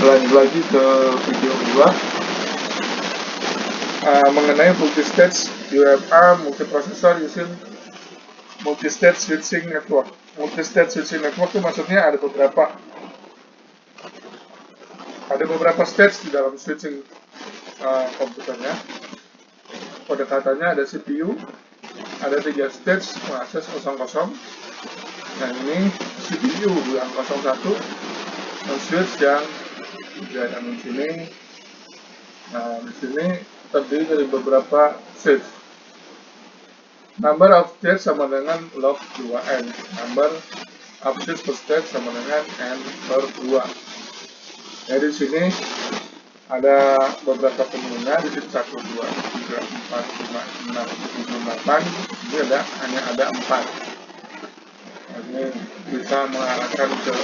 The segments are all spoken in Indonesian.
Lanjut lagi ke video kedua, mengenai multi-stage UFR multiprocessor using multi-stage switching network. Multi-stage switching network itu maksudnya ada beberapa stage di dalam switching komputernya. Pendekatannya ada CPU, ada 3 stage mengakses 00. Nah, ini CPU yang 01 switch yang 3 yang di sini. Nah, di sini terdiri dari beberapa switch. Number of stage sama dengan log 2n. Number of switch per stage sama dengan n per 2. Jadi di sini ada beberapa pengguna di sini 1, 2, 3, 4, 5, 6, 7, 8. Ini hanya ada 4. Ini bisa mengarahkan ke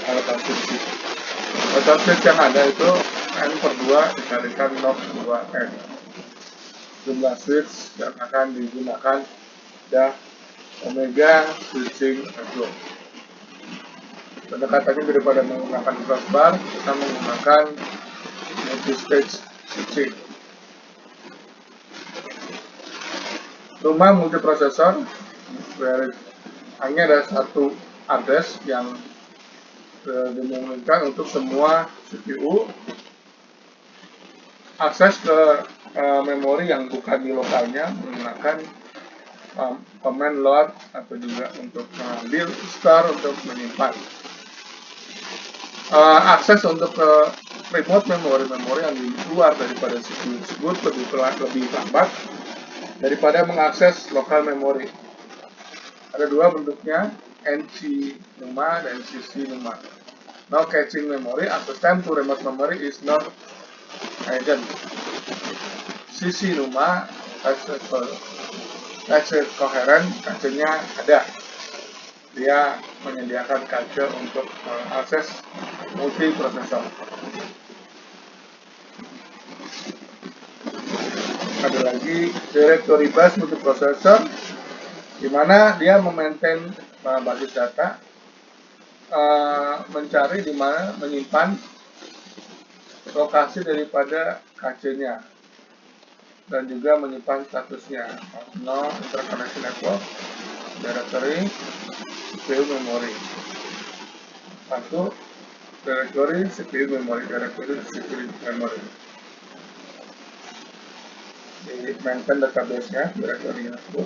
alatan switch. Alatan switch yang ada itu n per 2 dikalikan log 2n. Jumlah switch yang akan digunakan adalah omega switching network. Pendekatannya daripada menggunakan bus bar, kita menggunakan multi-stage switching. Rumah multiprosesor, hanya ada satu address yang dimungkinkan untuk semua CPU akses ke memori yang bukan di lokalnya menggunakan command load atau juga untuk mengambil store untuk menyimpan. Akses untuk ke remote memori yang di luar daripada CPU tersebut lebih lambat daripada mengakses lokal memori. Ada dua bentuknya, NC NUMA dan CC NUMA. No caching memory, access time to remote memory is not agent. CC NUMA cache coherent, cache-nya ada. Dia menyediakan cache untuk akses multiprosesor. Ada lagi directory bus multiprosesor, di mana dia memaintain basis data, mencari di mana menyimpan lokasi daripada cache-nya dan juga menyimpan statusnya. No interconnection network, directory, CPU memory. Satu directory CPU memory, directory CPU memory. Di maintain database-nya, directory-nya itu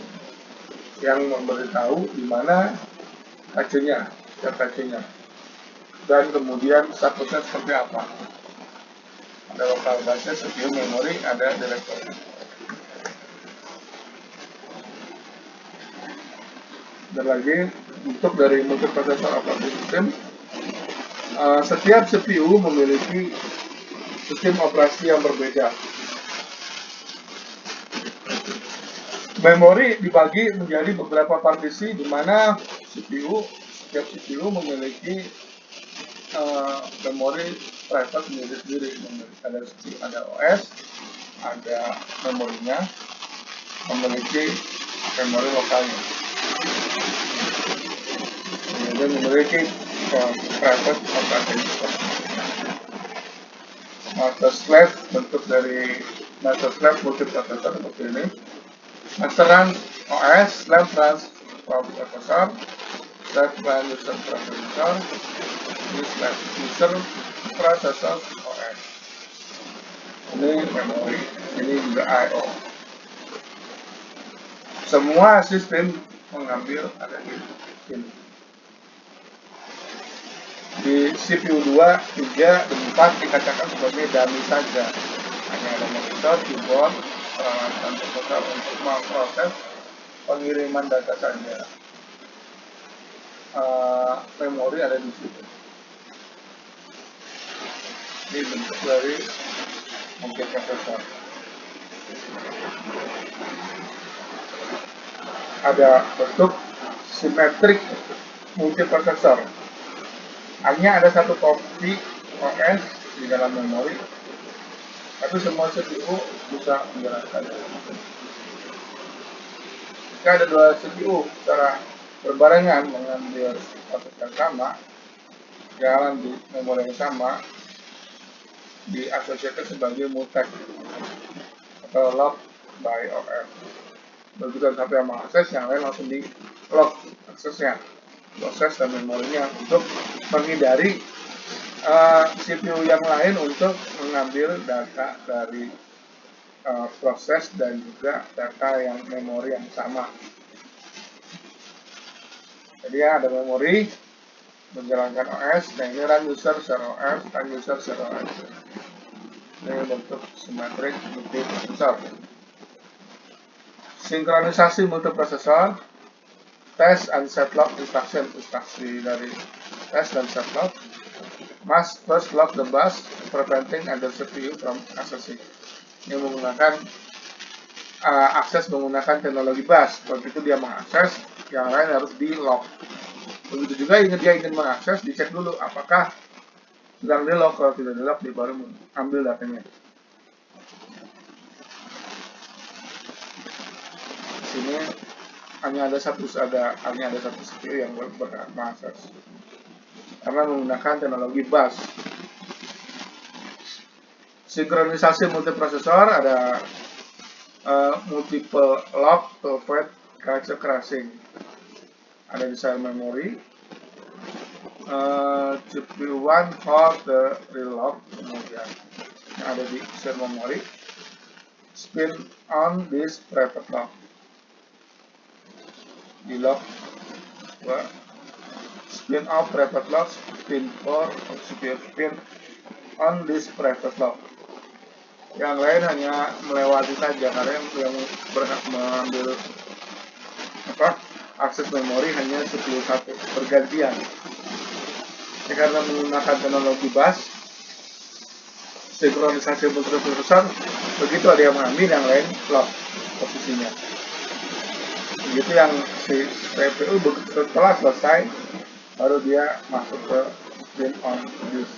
yang memberitahu di mana cache-nya, dan kemudian statusnya seperti apa. Ada local bus, CPU memory, ada directory. Dan lagi untuk dari multiprocessor operating system, setiap CPU memiliki sistem operasi yang berbeda. Memori dibagi menjadi beberapa partisi di mana setiap CPU memiliki memori private sendiri. Ada OS, ada memorinya, memiliki memori lokalnya. Kemudian memiliki private operating system. Master slave, bentuk dari master slave multiprocessor seperti ini. Master run OS, slave run processor, slave run user processor, ini slave user processor OS. Ini memori, ini juga I/O. Semua sistem mengambil ada di sini. Di CPU 2, 3, dan 4 dikatakan sebagai dummy saja. Hanya ada monitor, keyboard, peralatan komputer untuk memproses pengiriman data saja. Memori ada di situ. Ini bentuk dari multiprosesor. Ada bentuk simetrik multiprosesor. Hanya ada satu kopi OS di dalam memori, tapi semua CPU bisa menjalankannya. Jika ada dua CPU secara berbarengan mengambil proses yang sama, jalan di memori yang sama, diasosiasikan sebagai mutex atau lock by OS. Begitu satu yang mengakses, yang lain langsung di lock aksesnya, proses dan memorinya, untuk menghindari CPU yang lain untuk mengambil data dari proses dan juga data yang memori yang sama. Jadi ya, ada memori menjalankan OS, nah ini run user share OS, run user share OS. Ini bentuk simetrik multiprosesor. Sinkronisasi multiprosesor, test and set lock instruction, instruksi dari test dan set lock. Must first lock the bus, preventing other CPU from accessing. Ini menggunakan akses menggunakan teknologi bus. Begitu dia mengakses, yang lain harus di lock. Begitu juga dia ingin mengakses, dicek dulu apakah sedang di lock. Kalau tidak di lock, dia baru mengambil datanya. Di sini hanya ada satu CPU yang berhak mengakses karena menggunakan teknologi bus. Sinkronisasi multiprosesor, ada multiple lock to avoid cache crashing. Ada di share memory, CPU1 for the real lock, kemudian yang ada di share memory, spin on this private lock, di lock spin off private lock, spin for CPU spin on this private lock. Yang lain hanya melewati saja, karena yang berhak mengambil akses memori hanya CPU1 bergantian. Ini karena menggunakan teknologi bus, sinkronisasi multiprosesor, begitu ada yang mengambil, yang lain lock posisinya. Begitu yang si CPU setelah selesai, baru dia masuk ke spin on this.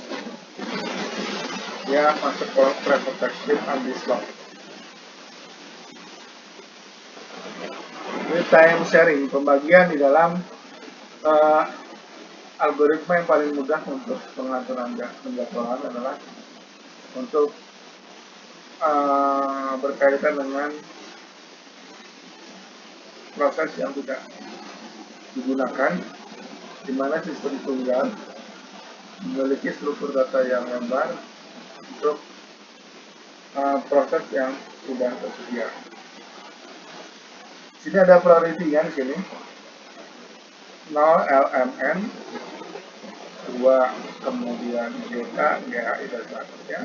Dia masuk ke private spin on this lock. Ini time sharing, pembagian di dalam algoritma yang paling mudah untuk pengaturan penjadwalan adalah untuk berkaitan dengan proses yang tidak digunakan, di mana sistem tunggal memiliki struktur data yang lebar untuk proses yang sudah tersedia. Sini ada priority-nya di sini. 0 LMN, 2 kemudian GK, GHI dan selanjutnya.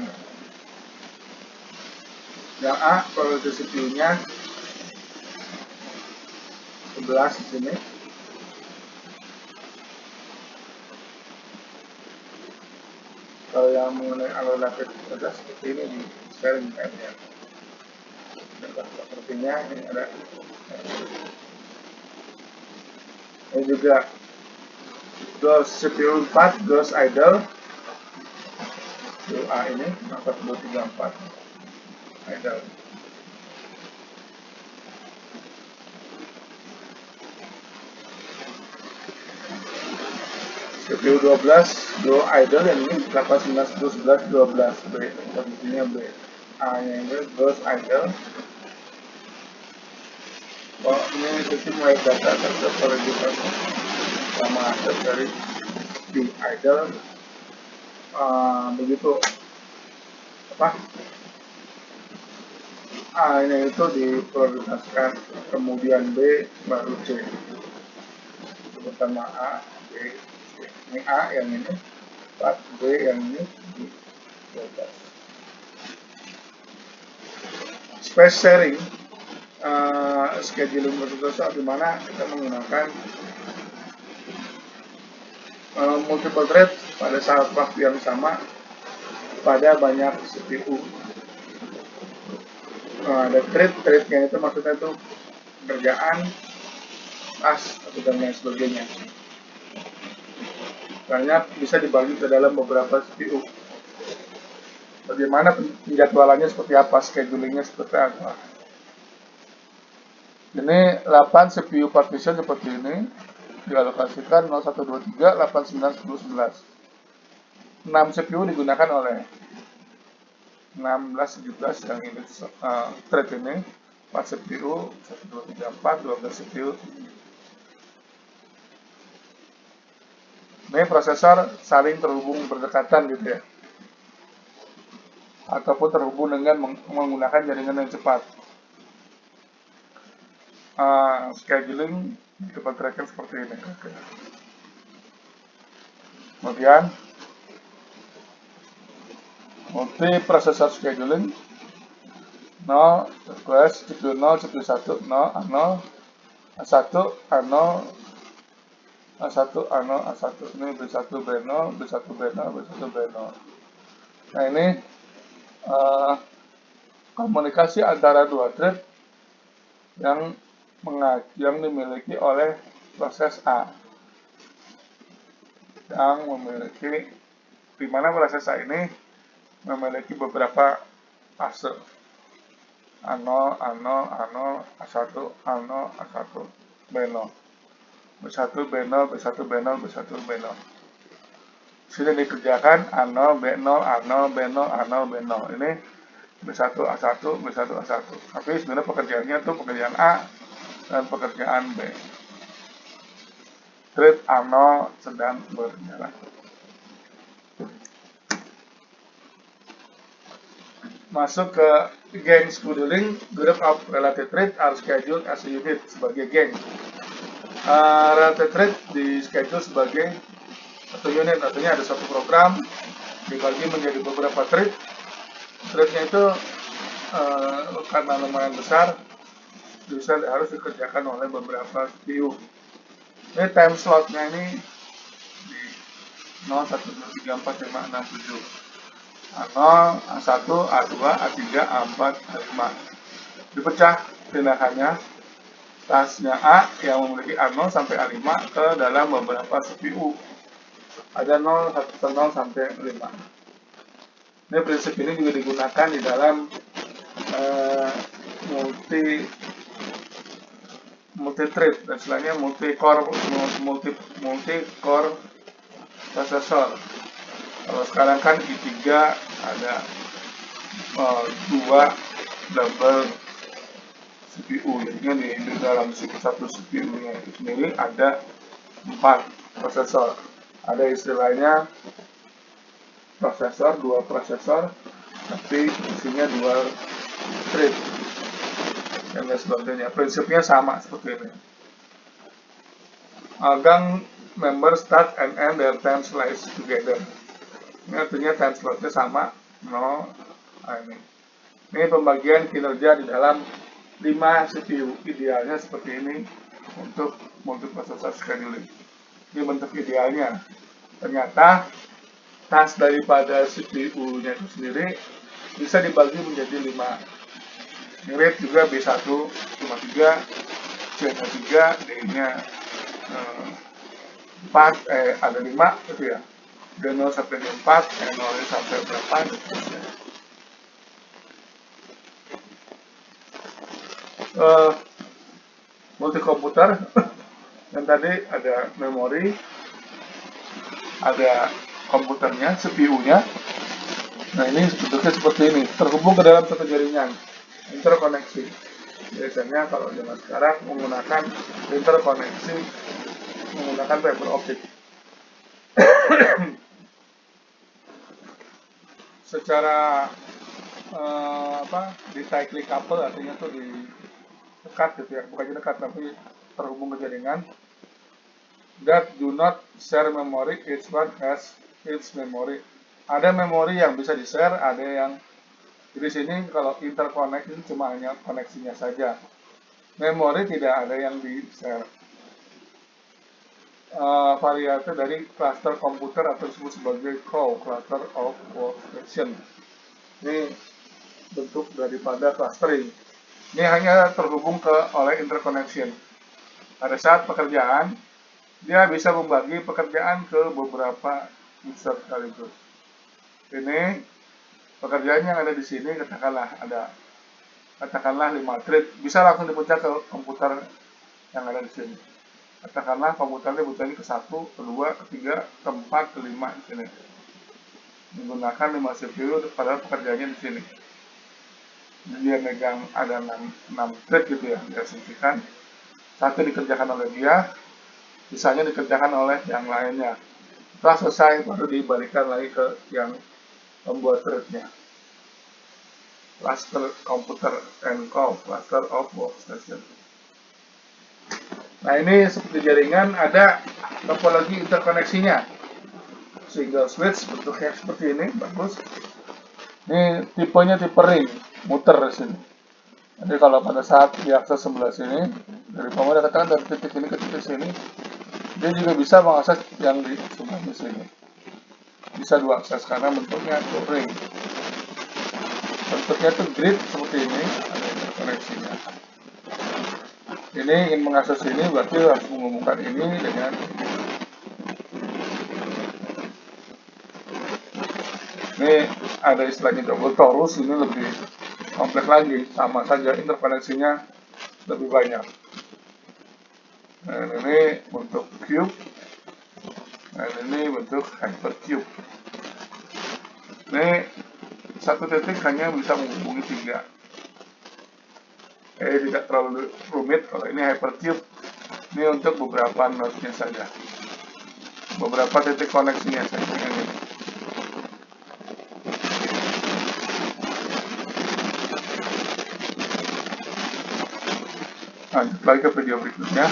Yang A priority CPU-nya 11 di sini. Kalau yang mengenai allocated ada seperti ini di sharing tab-nya. Sepertinya ini ada. Ini juga goes CPU 4 goes idle. CPU A ini 4234 idle. CPU 12 go idle, yang ini 8911 12 B, posisinya B. A nya ini goes idle. Oh, ini sistem wide data tersebar sama akses dari di idle. Begitu A ini itu diprioritaskan, kemudian B baru C. Pertama A, B, C. Ini A yang ini 4, B yang ini di 12. Space sharing, scheduling multiprosesor, di mana kita menggunakan multiple thread pada saat waktu yang sama pada banyak CPU. Ada thread-nya itu maksudnya itu kerjaan, task, dan lain sebagainya. Karena bisa dibagi ke dalam beberapa CPU. Bagaimana penjadwalannya seperti apa, schedulingnya seperti apa. Ini 8 CPU partition seperti ini, dialokasikan 0123 89 10 11. 6 CPU digunakan oleh 16, 17 yang ini thread ini 4 CPU, 1, 2, 3, 4, 12 CPU. Ini prosesor saling terhubung berdekatan gitu ya, ataupun terhubung dengan menggunakan jaringan yang cepat. Scheduling diperkirakan seperti ini. Kemudian multi processor scheduling 0 request CPU 0 CPU 1 0 A0 A1 A0 A1 A0 A1 ini B1 B0 B1 B0 B1 B0. Nah ini komunikasi antara dua thread yang dimiliki oleh proses A, yang memiliki, di mana proses A ini memiliki beberapa fase A0, A0, A0, A1, A0, A1, B0, B1, B0, B1, B0, B1, B0. Sudah dikerjakan A0, B0, A0, B0, A0, B0. Ini B1, A1, B1, A1. Tapi sebenarnya pekerjaannya itu pekerjaan A dan pekerjaan B. Thread A0 sedang berjalan. Masuk ke gang scheduling, group of related thread are scheduled as a unit sebagai gang. Related thread di schedule sebagai satu unit, artinya ada satu program dibagi menjadi beberapa thread. Threadnya itu karena lumayan besar, bisa harus dikerjakan oleh beberapa CPU. Ini time slotnya ini di 0, 1, 2, 3, 4, 5, 6, 7. A0, A1, A2, A3, A4, A5. Dipecah tindakannya, tasnya A yang memiliki A0 sampai A5 ke dalam beberapa CPU. Ada 0, 1, 0 sampai 5. Ini prinsip ini juga digunakan di dalam multi thread, dan istilahnya multi core processor. Kalau sekarang kan i3 ada 2 double CPU, jadinya di dalam satu CPU-nya itu sendiri ada 4 prosesor. Ada istilahnya prosesor, 2 prosesor, tapi isinya 2 thread dan lain sebagainya. Prinsipnya sama seperti ini. Gang member start and end their time slice together. Ini artinya time slotnya sama. Ini pembagian kinerja di dalam 5 CPU. Idealnya seperti ini untuk multiprocessor scheduling. Ini bentuk idealnya. Ternyata task daripada CPU-nya itu sendiri bisa dibagi menjadi 5. Mirip juga B1 cuma 3, C-nya 3, D-nya 4, ada 5 gitu ya. D0 sampai D4, E0 sampai berapa gitu ya. Multi komputer yang tadi ada memori, ada komputernya, CPU-nya. Nah ini bentuknya seperti ini, terhubung ke dalam satu jaringan, interkoneksi. Biasanya kalau zaman sekarang menggunakan interkoneksi menggunakan fiber optik. Secara di tightly couple, artinya tuh di dekat gitu ya, bukan dekat tapi terhubung ke jaringan. That do not share memory, each one has its memory. Ada memori yang bisa di-share, ada yang di sini kalau interconnect itu cuma hanya koneksinya saja. Memori tidak ada yang di-share. Variasi dari cluster komputer atau disebut sebagai COW, cluster of workstation. Ini bentuk daripada clustering. Ini hanya terhubung oleh interconnection. Pada saat pekerjaan, dia bisa membagi pekerjaan ke beberapa user sekaligus. Ini pekerjaan yang ada di sini, katakanlah 5 thread, bisa langsung dipecah ke komputer yang ada di sini. Katakanlah komputernya dipecahnya ke 1, ke 2, ke 3, ke 4, ke 5 di sini. menggunakan 5 CPU padahal pekerjaannya di sini. Dia megang ada 6 thread gitu ya, diasumsikan. Satu dikerjakan oleh dia, sisanya dikerjakan oleh yang lainnya. Setelah selesai baru dibalikan lagi ke yang membuat threadnya. Cluster computer and core, cluster of workstation. Nah ini seperti jaringan ada topologi interkoneksinya. Single switch bentuknya seperti ini, bagus. Ini tipenya tipe ring, muter di sini. Jadi kalau pada saat diakses sebelah sini, dari pemerintah katakan dari titik ini ke titik sini, dia juga bisa mengakses yang di sebelahnya sini. Bisa dua akses karena bentuknya itu ring. Bentuknya itu grid seperti ini, ada interkoneksinya. Ini ingin mengakses ini berarti harus menghubungkan ini dengan ini ada istilahnya double torus, ini lebih kompleks lagi, sama saja interkoneksinya lebih banyak. Nah ini bentuk cube, nah ini bentuk hypercube. Ini satu titik hanya bisa menghubungi 3. Tidak terlalu rumit. Kalau ini hypercube, ini untuk beberapa node-nya saja, beberapa titik koneksinya saja. Ini. Lanjut lagi ke video berikutnya.